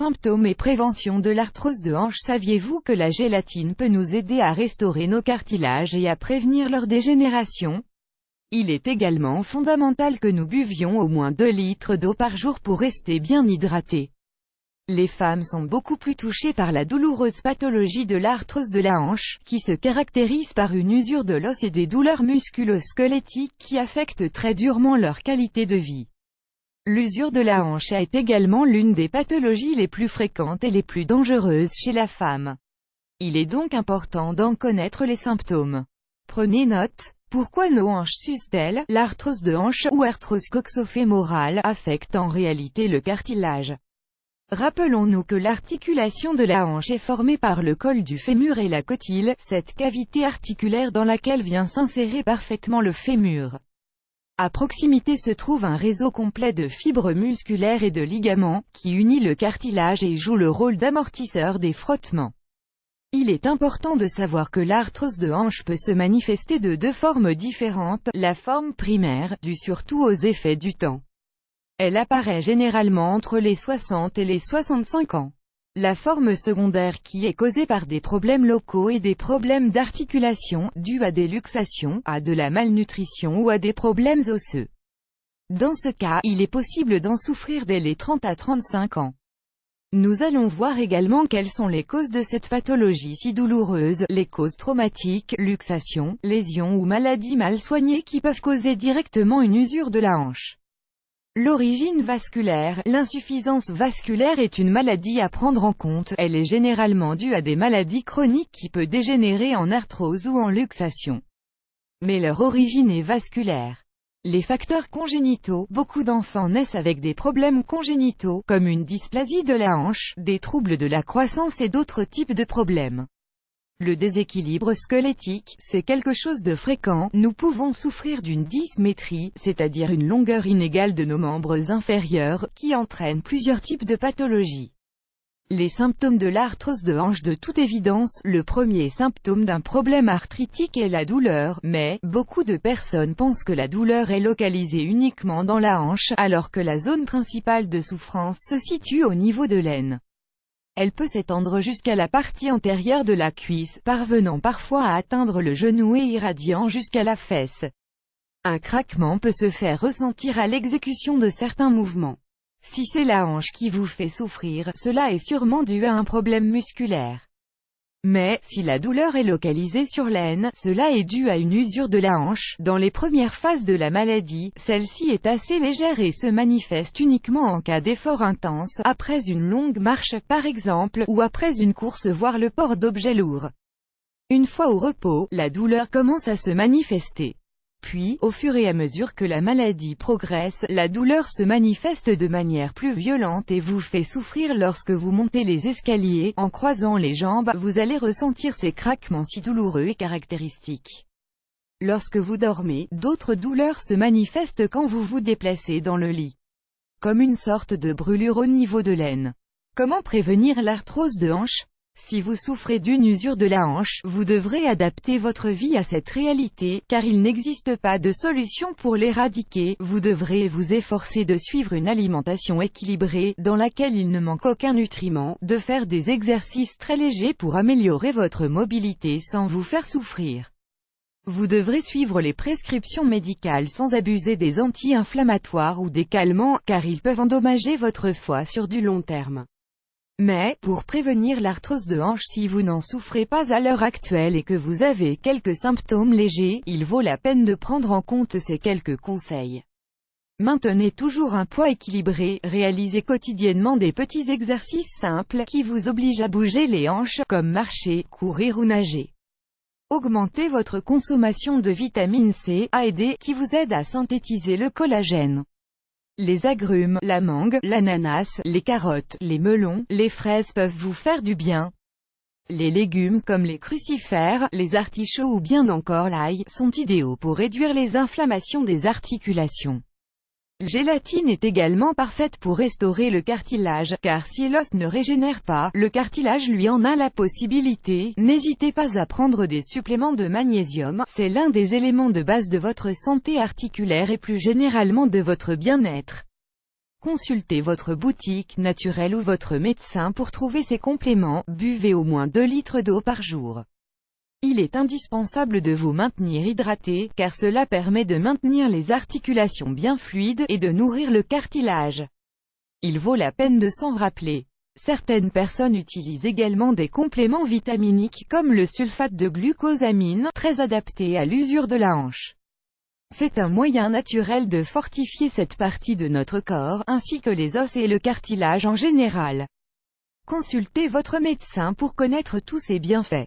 symptômes et prévention de l'arthrose de hanche. Saviez-vous que la gélatine peut nous aider à restaurer nos cartilages et à prévenir leur dégénération? Il est également fondamental que nous buvions au moins 2 litres d'eau par jour pour rester bien hydratés. Les femmes sont beaucoup plus touchées par la douloureuse pathologie de l'arthrose de la hanche, qui se caractérise par une usure de l'os et des douleurs musculo-squelettiques qui affectent très durement leur qualité de vie. L'usure de la hanche est également l'une des pathologies les plus fréquentes et les plus dangereuses chez la femme. Il est donc important d'en connaître les symptômes. Prenez note. Pourquoi nos hanches s'usent-elles? L'arthrose de hanche, ou arthrose coxo-fémorale, affecte en réalité le cartilage. Rappelons-nous que l'articulation de la hanche est formée par le col du fémur et la cotyle, cette cavité articulaire dans laquelle vient s'insérer parfaitement le fémur. À proximité se trouve un réseau complet de fibres musculaires et de ligaments, qui unit le cartilage et joue le rôle d'amortisseur des frottements. Il est important de savoir que l'arthrose de hanche peut se manifester de 2 formes différentes, la forme primaire, due surtout aux effets du temps. Elle apparaît généralement entre les 60 et les 65 ans. La forme secondaire qui est causée par des problèmes locaux et des problèmes d'articulation, dus à des luxations, à de la malnutrition ou à des problèmes osseux. Dans ce cas, il est possible d'en souffrir dès les 30 à 35 ans. Nous allons voir également quelles sont les causes de cette pathologie si douloureuse, les causes traumatiques, luxations, lésions ou maladies mal soignées qui peuvent causer directement une usure de la hanche. L'origine vasculaire. L'insuffisance vasculaire est une maladie à prendre en compte, elle est généralement due à des maladies chroniques qui peuvent dégénérer en arthrose ou en luxation. Mais leur origine est vasculaire. Les facteurs congénitaux. Beaucoup d'enfants naissent avec des problèmes congénitaux, comme une dysplasie de la hanche, des troubles de la croissance et d'autres types de problèmes. Le déséquilibre squelettique, c'est quelque chose de fréquent. Nous pouvons souffrir d'une dysmétrie, c'est-à-dire une longueur inégale de nos membres inférieurs, qui entraîne plusieurs types de pathologies. Les symptômes de l'arthrose de hanche. De toute évidence, le premier symptôme d'un problème arthritique est la douleur, mais beaucoup de personnes pensent que la douleur est localisée uniquement dans la hanche, alors que la zone principale de souffrance se situe au niveau de l'aine. Elle peut s'étendre jusqu'à la partie antérieure de la cuisse, parvenant parfois à atteindre le genou et irradiant jusqu'à la fesse. Un craquement peut se faire ressentir à l'exécution de certains mouvements. Si c'est la hanche qui vous fait souffrir, cela est sûrement dû à un problème musculaire. Mais, si la douleur est localisée sur l'aine, cela est dû à une usure de la hanche. Dans les premières phases de la maladie, celle-ci est assez légère et se manifeste uniquement en cas d'effort intense, après une longue marche, par exemple, ou après une course voire le port d'objets lourds. Une fois au repos, la douleur commence à se manifester. Puis, au fur et à mesure que la maladie progresse, la douleur se manifeste de manière plus violente et vous fait souffrir lorsque vous montez les escaliers. En croisant les jambes, vous allez ressentir ces craquements si douloureux et caractéristiques. Lorsque vous dormez, d'autres douleurs se manifestent quand vous vous déplacez dans le lit. Comme une sorte de brûlure au niveau de l'aine. Comment prévenir l'arthrose de hanche? Si vous souffrez d'une usure de la hanche, vous devrez adapter votre vie à cette réalité, car il n'existe pas de solution pour l'éradiquer. Vous devrez vous efforcer de suivre une alimentation équilibrée, dans laquelle il ne manque aucun nutriment, de faire des exercices très légers pour améliorer votre mobilité sans vous faire souffrir. Vous devrez suivre les prescriptions médicales sans abuser des anti-inflammatoires ou des calmants, car ils peuvent endommager votre foie sur du long terme. Mais, pour prévenir l'arthrose de hanche, si vous n'en souffrez pas à l'heure actuelle et que vous avez quelques symptômes légers, il vaut la peine de prendre en compte ces quelques conseils. Maintenez toujours un poids équilibré, réalisez quotidiennement des petits exercices simples, qui vous obligent à bouger les hanches, comme marcher, courir ou nager. Augmentez votre consommation de vitamine C, A et D, qui vous aident à synthétiser le collagène. Les agrumes, la mangue, l'ananas, les carottes, les melons, les fraises peuvent vous faire du bien. Les légumes comme les crucifères, les artichauts ou bien encore l'ail, sont idéaux pour réduire les inflammations des articulations. La gélatine est également parfaite pour restaurer le cartilage, car si l'os ne régénère pas, le cartilage lui en a la possibilité. N'hésitez pas à prendre des suppléments de magnésium, c'est l'un des éléments de base de votre santé articulaire et plus généralement de votre bien-être. Consultez votre boutique naturelle ou votre médecin pour trouver ces compléments. Buvez au moins 2 litres d'eau par jour. Il est indispensable de vous maintenir hydraté, car cela permet de maintenir les articulations bien fluides, et de nourrir le cartilage. Il vaut la peine de s'en rappeler. Certaines personnes utilisent également des compléments vitaminiques comme le sulfate de glucosamine, très adapté à l'usure de la hanche. C'est un moyen naturel de fortifier cette partie de notre corps, ainsi que les os et le cartilage en général. Consultez votre médecin pour connaître tous ses bienfaits.